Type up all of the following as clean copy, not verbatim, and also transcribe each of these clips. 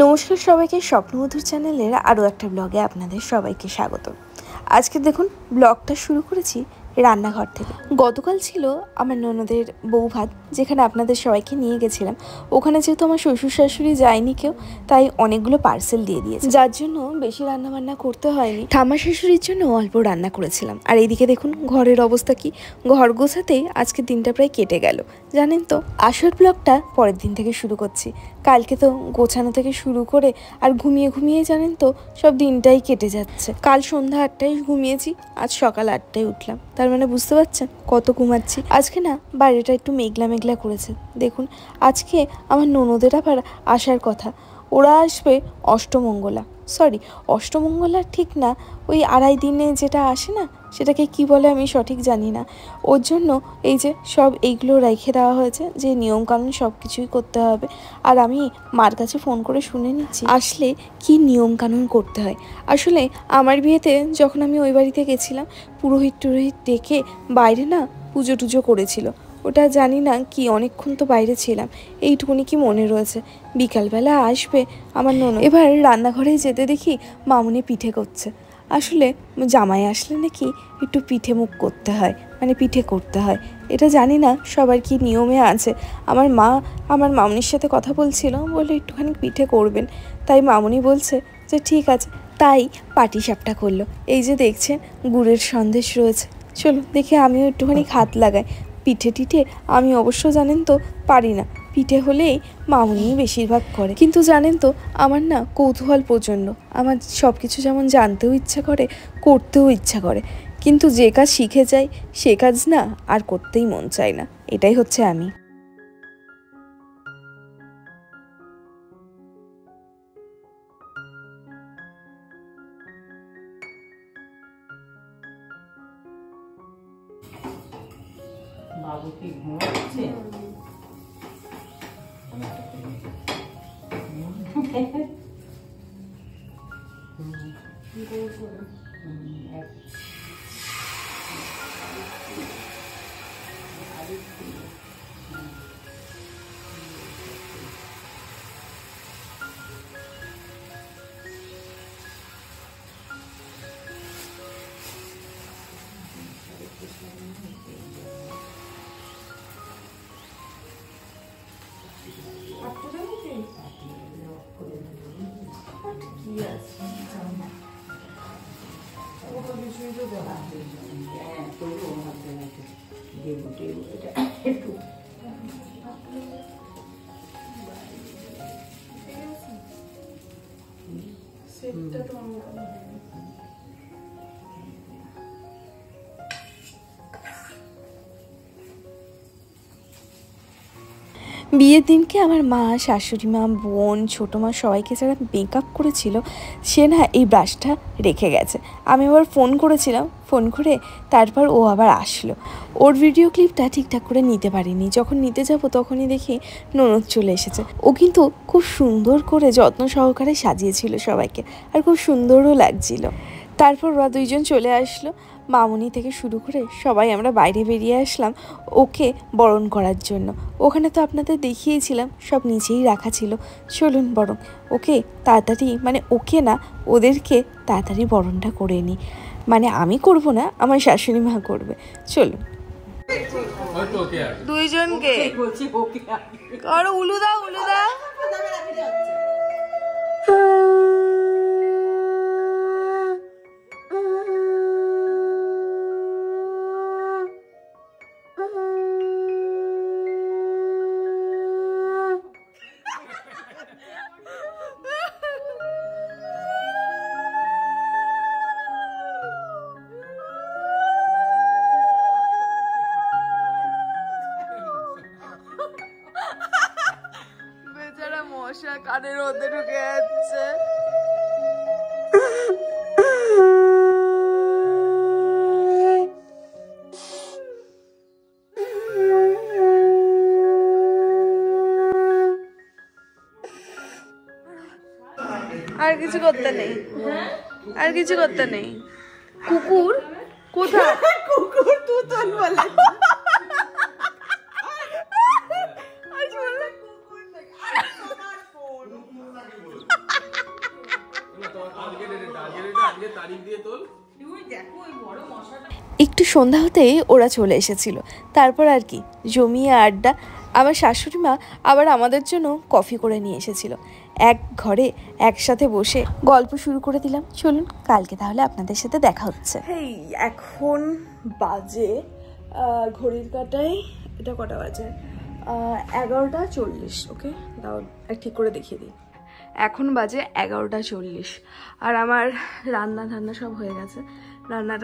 নমস্কার সবাইকে, স্বপ্নমধুর চ্যানেলের আরও একটা ব্লগে আপনাদের সবাইকে স্বাগত। আজকে দেখুন ব্লগটা শুরু করেছি রান্নাঘর থেকে। গতকাল ছিল আমার ননদের বউ ভাত, যেখানে আপনাদের সবাইকে নিয়ে গেছিলাম। ওখানে যেহেতু আমার শ্বশুর শাশুড়ি যায়নি কেউ, তাই অনেকগুলো পার্সেল দিয়ে দিয়েছে, যার জন্য বেশি রান্নাবান্না করতে হয়নি। ঠাম্মা শাশুড়ির জন্য অল্প রান্না করেছিলাম। আর এইদিকে দেখুন ঘরের অবস্থা কি, ঘর গোছাতেই আজকে দিনটা প্রায় কেটে গেল। জানেন তো, আসল ব্লগটা পরের দিন থেকে শুরু করছি। কালকে তো গোছানো থেকে শুরু করে আর ঘুমিয়ে ঘুমিয়ে জানেন তো সব দিনটাই কেটে যাচ্ছে। কাল সন্ধ্যা 8টায় ঘুমিয়েছি, আজ সকাল 8টায় উঠলাম। তার মানে বুঝতে পারছেন কত ঘুমাচ্ছি। আজকে না বাইরেটা একটু মেঘলা মেঘলা করেছে। দেখুন আজকে আমার ননদের আবার আসার কথা। ওরা আসবে অষ্টমঙ্গলা, সরি অষ্টমঙ্গলা ঠিক না, ওই 2.5 দিনে যেটা আসে না, সেটাকে কি বলে আমি সঠিক জানি না। ওর জন্য এই যে সব এইগুলো রেখে দেওয়া হয়েছে, যে নিয়মকানুন সব কিছুই করতে হবে। আর আমি মার কাছে ফোন করে শুনে নিচ্ছি আসলে কি নিয়মকানুন করতে হয়। আসলে আমার বিয়েতে যখন আমি ওই বাড়িতে গেছিলাম, পুরোহিত টুরোহিত ডেকে বাইরে না পুজো টুজো করেছিল। ওটা জানি না কি, অনেকক্ষণ তো বাইরে ছিলাম, এইটুকুনি কি মনে রয়েছে। বিকালবেলা আসবে আমার ননদ। এবার রান্নাঘরে যেতে দেখি মামুনি পিঠে করছে। আসলে জামাই আসলে নাকি একটু পিঠে মুখ করতে হয়, মানে পিঠে করতে হয়। এটা জানি না সবার কি নিয়মে আছে। আমার মা আমার মামুনির সাথে কথা বলছিল, বলে একটুখানি পিঠে করবেন। তাই মামুনি বলছে যে ঠিক আছে, তাই পাটিসাপটা করলো। এই যে দেখছেন গুড়ের সন্দেশ রয়েছে, চলো দেখি আমিও একটুখানি হাত লাগাই। পিঠে টিঠে আমি অবশ্য জানেন তো পারি না, পিঠে হলেই মামুনিই বেশিরভাগ করে। কিন্তু জানেন তো আমার না কৌতূহল প্রচণ্ড। আমার সব কিছু যেমন জানতেও ইচ্ছা করে, করতেও ইচ্ছা করে, কিন্তু যে কাজ শিখে যাই সে কাজ না আর করতেই মন চায় না। এটাই হচ্ছে আমি। বাবু কি ঘুমাচ্ছে? বিয়ের দিনকে আমার মা, শাশুড়ি মা, বোন, ছোটো মা সবাইকে যারা মেকআপ করেছিল, সে না এই ব্রাশটা রেখে গেছে। আমি আবার ফোন করেছিলাম, ফোন করে তারপর ও আবার আসলো। ওর ভিডিও ক্লিপটা ঠিকঠাক করে নিতে পারিনি। যখন নিতে যাব তখনই দেখি ননদ চলে এসেছে। ও কিন্তু খুব সুন্দর করে যত্ন সহকারে সাজিয়েছিল সবাইকে, আর খুব সুন্দরও লাগছিল। তারপর ওরা দুইজন চলে আসলো, মামুনি থেকে শুরু করে সবাই আমরা বাইরে বেরিয়ে আসলাম ওকে বরণ করার জন্য। ওখানে তো আপনাদের দেখিয়েছিলাম সব নিচেই রাখা ছিল। চলুন বরং ওকে তাড়াতাড়ি, মানে ওকে না ওদেরকে তাড়াতাড়ি বরণটা করে নিই। মানে আমি করব না, আমার শাশুড়ি মা করবে। চলুন দুইজনকে করো, উলু দাও উলু দাও। বেচারা মশা কানের মধ্যে ঢুকে যাচ্ছে। আর কিছু করতে নেই, আর কিছু করতে নেই। কুকুর কোথায়? কুকুর তুতন বলে। একটু সন্ধ্যা হতেই ওরা চলে এসেছিল। তারপর আর কি জমিয়ে আড্ডা। আমার শাশুড়ি মা আবার আমাদের জন্য কফি করে নিয়ে এসেছিল। এক ঘরে একসাথে বসে গল্প শুরু করে দিলাম। চলুন কালকে তাহলে আপনাদের সাথে দেখা হচ্ছে। হেই, এখন বাজে ঘড়ির কাটায় এটা কটা বাজে 11:40। ওকে, দাও ঠিক করে দেখিয়ে দিই। এখন বাজে 11:40 আর আমার রান্না ধান্না সব হয়ে গেছে।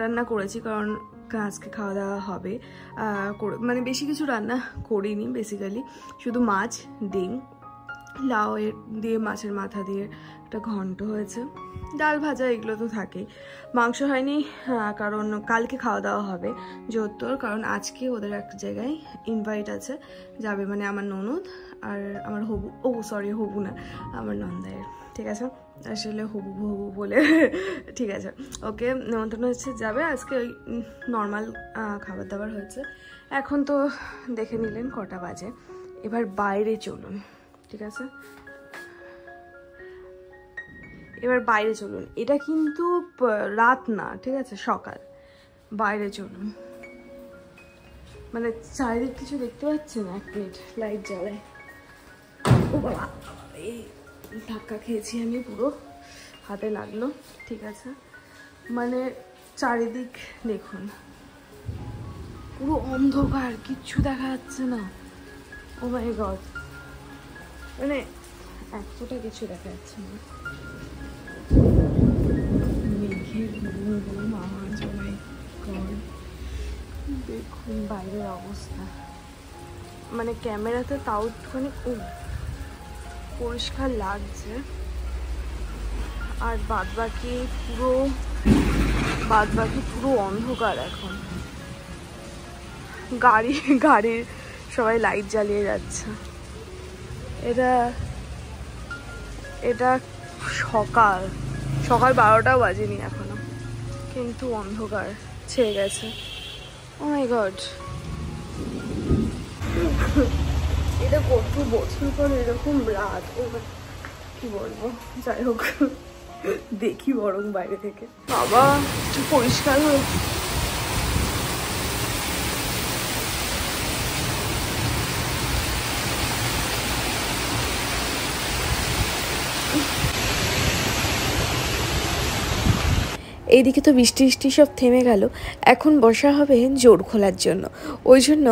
রান্না করেছি কারণ আজকে খাওয়া দাওয়া হবে। মানে বেশি কিছু রান্না করিনি, বেসিক্যালি শুধু মাছ, ডিম, লাউ দিয়ে মাছের মাথা দিয়ে একটা ঘন্ট হয়েছে, ডাল ভাজা, এগুলো তো থাকেই। মাংস হয়নি কারণ কালকে খাওয়া দাওয়া হবে যতর, কারণ আজকে ওদের একটা জায়গায় ইনভাইট আছে, যাবে মানে আমার ননদ আর আমার হবু, হবু না, আমার নন্দায়ের, ঠিক আছে, আসলে হবু বলে ঠিক আছে, ওকে নিমন্ত্রণ হচ্ছে, যাবে। আজকে ওই নর্মাল খাবার দাবার হয়েছে। এখন তো দেখে নিলেন কটা বাজে, এবার বাইরে চলুন, ঠিক আছে, এবার বাইরে চলুন। এটা কিন্তু রাত না, ঠিক আছে, সকাল। বাইরে চলুন, মানে চারিদিক কিছু দেখতে পাচ্ছেন? এক মিনিট লাইট জ্বালায়। ও বাবা, এই ধাক্কা খেয়েছি আমি, পুরো হাতে লাগলো, ঠিক আছে। মানে চারিদিক দেখুন, পুরো অন্ধকার, কিচ্ছু দেখা যাচ্ছে না। ও মাই গড, মানে এক ফোঁটা কিছু দেখা যাচ্ছে না। মেঘের ঘুম আওয়াজ, ও মাই গড, দেখুন বাইরের অবস্থা, মানে ক্যামেরাতে তাও একটুখানি পরিষ্কার লাগছে, আর বাদবাকি পুরো অন্ধকার। এখন গাড়ির সবাই লাইট জ্বালিয়ে যাচ্ছে। এটা সকাল 12টাও বাজেনি এখনো, কিন্তু অন্ধকার ছেয়ে গেছে। ও মাই গড, এটা কত বছর পর এরকম রাত, ও কি বলবো, যাই হোক দেখি বরং বাইরে থেকে। বাবা কি পরিষ্কার হয়েছে। এইদিকে তো বৃষ্টি সব থেমে গেল। এখন বসা হবে জোর খোলার জন্য, ওই জন্য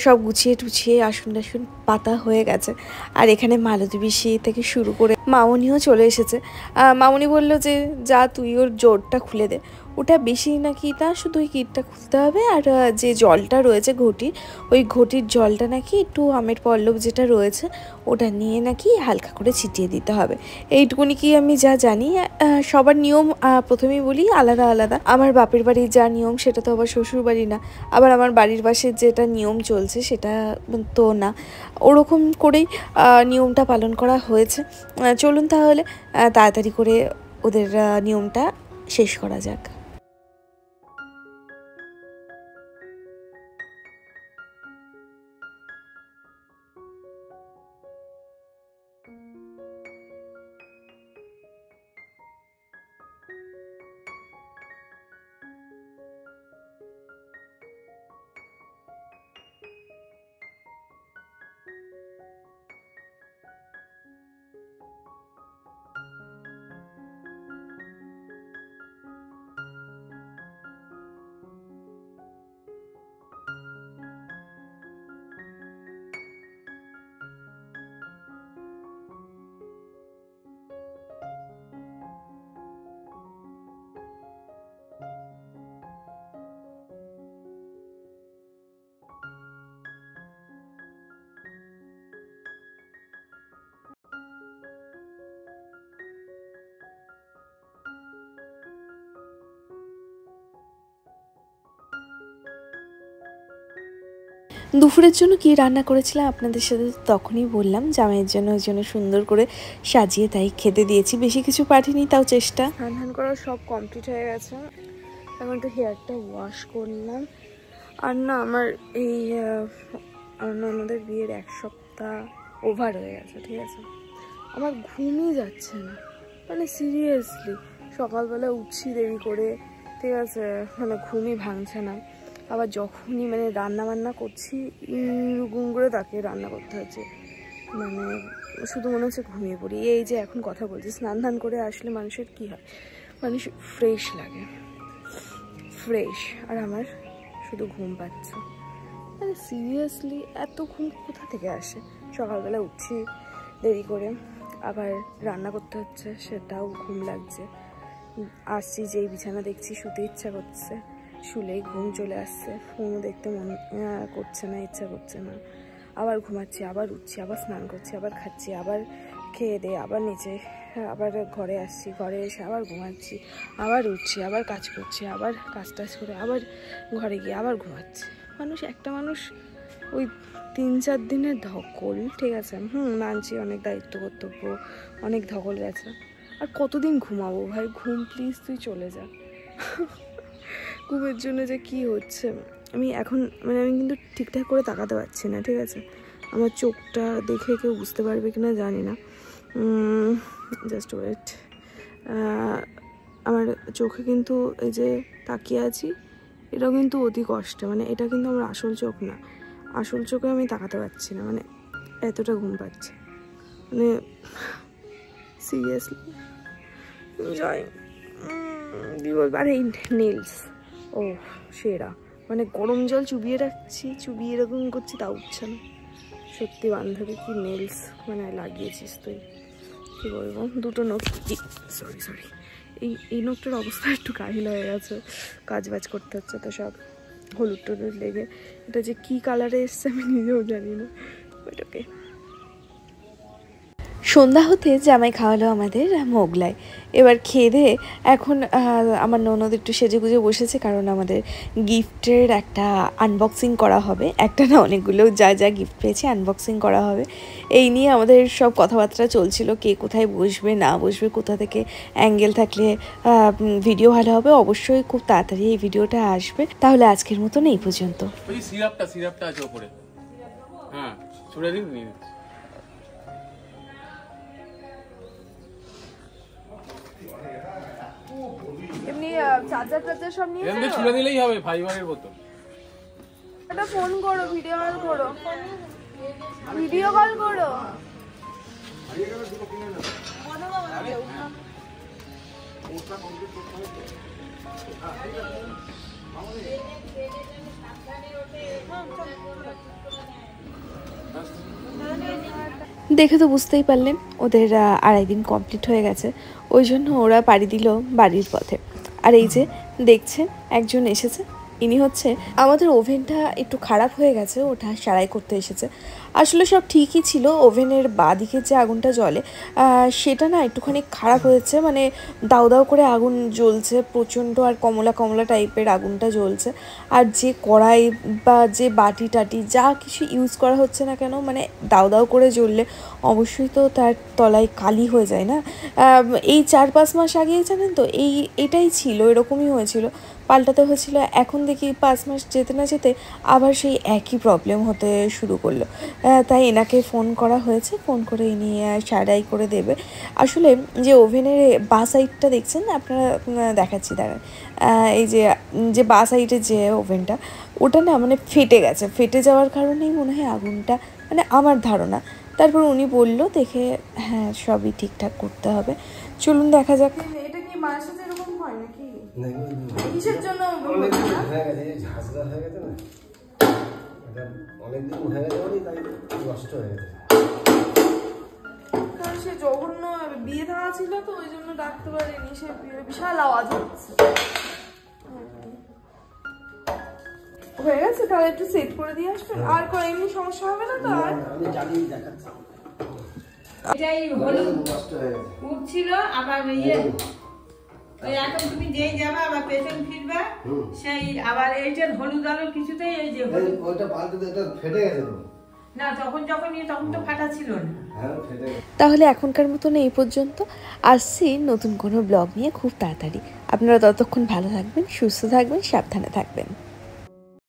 সব গুছিয়ে টুছিয়ে আসন টাসন পাতা হয়ে গেছে। আর এখানে মালতী পিসি থেকে শুরু করে মামনিও চলে এসেছে। মামনি বলল যে যা তুই ওর জোরটা খুলে দে, ওটা বেশি নাকি না, শুধু ওই কিটটা খুলতে হবে। আর যে জলটা রয়েছে ঘটির, ওই ঘটির জলটা নাকি একটু আমের পল্লব যেটা রয়েছে ওটা নিয়ে নাকি হালকা করে ছিটিয়ে দিতে হবে। এইটুকুনি কি আমি যা জানি। সবার নিয়ম প্রথমেই বলি আলাদা আলাদা। আমার বাপের বাড়ির যা নিয়ম সেটা তো আবার শ্বশুর বাড়ি না, আবার আমার বাড়ির পাশে যেটা নিয়ম চলছে সেটা তো না, ওরকম করেই নিয়মটা পালন করা হয়েছে। চলুন তাহলে তাড়াতাড়ি করে ওদের নিয়মটা শেষ করা যাক। দুপুরের জন্য কি রান্না করেছিলাম আপনাদের সাথে তখনই বললাম। জামাইয়ের জন্য ওই জন্য সুন্দর করে সাজিয়ে তাই খেতে দিয়েছি, বেশি কিছু পাঠিনি, তাও চেষ্টা। স্নান করা সব কমপ্লিট হয়ে গেছে, এখন তো হেয়ারটা ওয়াশ করলাম। আর না আমার এই আমাদের বিয়ের 1 সপ্তাহ ওভার হয়ে গেছে, ঠিক আছে, আমার ঘুমই যাচ্ছে না, মানে সিরিয়াসলি সকালবেলা উঠছি দেরি করে, ঠিক আছে, মানে ঘুমই ভাঙছে না। আবার যখনই মানে রান্না বান্না করছি গুম করে তাকে রান্না করতে হচ্ছে, মানে শুধু মনে হচ্ছে ঘুমিয়ে পড়ি। এই যে এখন কথা বলছি, স্নান ধান করে আসলে মানুষের কি হয়, মানুষ ফ্রেশ লাগে, ফ্রেশ। আর আমার শুধু ঘুম পাচ্ছে। মানে সিরিয়াসলি এত ঘুম কোথা থেকে আসে? সকালবেলা উঠছি দেরি করে, আবার রান্না করতে হচ্ছে, সেটাও ঘুম লাগছে। আসছি যেই বিছানা দেখছি শুতে ইচ্ছা করছে, শুলেই ঘুম চলে আসছে, ফোনও দেখতে মন করছে না, ইচ্ছা করছে না। আবার ঘুমাচ্ছি, আবার উঠছি, আবার স্নান করছি, আবার খাচ্ছি, আবার খেয়ে দিয়ে আবার নিচে, আবার ঘরে আসছি, ঘরে এসে আবার ঘুমাচ্ছি, আবার উঠছি, আবার কাজ করছি, আবার কাজ টাজ করে আবার ঘরে গিয়ে আবার ঘুমাচ্ছি। একটা মানুষ ওই 3-4 দিনের ধকল, ঠিক আছে, মানছি অনেক দায়িত্ব কর্তব্য, অনেক ধকল গেছে। আর কতদিন ঘুমাবো ভাই? ঘুম প্লিজ তুই চলে যা। ঘুমের জন্য যে কি হচ্ছে আমি এখন, মানে আমি কিন্তু ঠিকঠাক করে তাকাতে পারছি না, ঠিক আছে। আমার চোখটা দেখে কেউ বুঝতে পারবে কিনা জানি না, জাস্ট ওয়েট। আমার চোখে কিন্তু এই যে তাকিয়ে আছি, এটা কিন্তু অতি কষ্ট, মানে এটা কিন্তু আমার আসল চোখ না। আসল চোখে আমি তাকাতে পারছি না, মানে এতটা ঘুম পাচ্ছে, মানে সিরিয়াসলি যাই কি বলবো। আর এই নেলস, ও সেরা, মানে গরম জল চুবিয়ে রাখছি, চুবিয়ে এরকম করছি, তা উঠছে না। সত্যি বান্ধবী, কি নেলস মানে লাগিয়েছিস তুই, কি বলবো। দুটো নখ, সরি, এই নখটার অবস্থা একটু কাহিল হয়ে গেছে, কাজ বাজ করতে হচ্ছে তো সব হলুদ টলুদ লেগে। এটা যে কি কালারে এসছে আমি নিজেও জানি না। ওইটাকে সন্ধ্যা হতে জামাই খাওয়ালো আমাদের মোগলাই। এবার খেয়ে দিয়ে এখন আমার ননদ একটু সেজে গুজে বসেছে, কারণ আমাদের গিফটের একটা আনবক্সিং করা হবে। একটা না, অনেকগুলো যা গিফট পেয়েছি আনবক্সিং করা হবে। এই নিয়ে আমাদের সব কথাবার্তা চলছিল, কে কোথায় বসবে না বসবে, কোথা থেকে অ্যাঙ্গেল থাকলে ভিডিও ভালো হবে। অবশ্যই খুব তাড়াতাড়ি এই ভিডিওটা আসবে। তাহলে আজকের মতন এই পর্যন্ত। সিরাপটা আছে উপরে, হ্যাঁ ছুড়ে দিন, নিয়ে নিচ্ছি। এমনি চার্জার সব নিয়ে এমনি ছুড়ে দিলেই হবে, ফাইবারের বোতল। একটা ফোন করো, ভিডিও কল করো। দেখে তো বুঝতেই পারলেন ওদের 2.5 দিন কমপ্লিট হয়ে গেছে, ওই জন্য ওরা পাড়ি দিল বাড়ির পথে। আর এই যে দেখছেন একজন এসেছে, ইনি হচ্ছে আমাদের ওভেনটা একটু খারাপ হয়ে গেছে, ওটা সারাই করতে এসেছে। আসলে সব ঠিকই ছিল, ওভেনের বাঁদিকে যে আগুনটা জ্বলে সেটা না একটুখানি খারাপ হয়েছে, মানে দাউ দাউ করে আগুন জ্বলছে প্রচণ্ড, আর কমলা কমলা টাইপের আগুনটা জ্বলছে। আর যে কড়াই বা যে বাটি টাটি যা কিছু ইউজ করা হচ্ছে না কেন, মানে দাউ দাউ করে জ্বললে অবশ্যই তো তার তলায় কালি হয়ে যায় না। এই 4-5 মাস আগেই জানেন তো এটাই ছিল, এরকমই হয়েছিল, পাল্টাতে হয়েছিল। এখন দেখি 5 মাস যেতে না যেতে আবার সেই একই প্রবলেম হতে শুরু করলো। তাই এনাকে ফোন করা হয়েছে, ফোন করে ইনি সারাই করে দেবে। আসলে যে ওভেনের বা সাইডটা দেখছেন আপনারা, দেখাচ্ছি দাঁড়ান। এই যে বা সাইডের যে ওভেনটা, ওটা না মানে ফেটে গেছে, ফেটে যাওয়ার কারণেই মনে হয় আগুনটা, মানে আমার ধারণা। তারপর উনি বলল দেখে হ্যাঁ সবই ঠিকঠাক করতে হবে, চলুন দেখা যাক। এটা কি মায়ের সাথে এরকম হয় নাকি? কিসের জন্য হয়ে গেছে, ঝাঁঝরা হয়ে গেছে না, এটা অনেকদিন হয়ে গেছে বলেই তাই নষ্ট হয়ে গেছে। কারণ সে জঘন্য বিয়ে থাকা ছিল তো, ওই জন্য ডাকতে পারিনি, সে বিশাল আওয়াজ হচ্ছে। হয়ে গেছে, তাহলে একটু সেট করে দিয়ে আসবেন। আর এমনি সমস্যা হবে না তো? আর আমি জানি, দেখাচ্ছি। এটাই হলুদ উঠছিল, আবার ইয়ে ওই এখন তুমি যেই যাবা আবার পেছন ফিরবা, সেই আবার এইটার হলুদ আলো কিছুতেই এই যে ওইটা পাল্টে এটা ফেটে গেছে তো না, তখন তো ফাটা ছিল না। হ্যাঁ ফেটে গেছে। তাহলে এখনকার মতন এই পর্যন্ত, আসছি নতুন কোনো ব্লগ নিয়ে খুব তাড়াতাড়ি। আপনারা ততক্ষণ ভালো থাকবেন, সুস্থ থাকবেন, সাবধানে থাকবেন।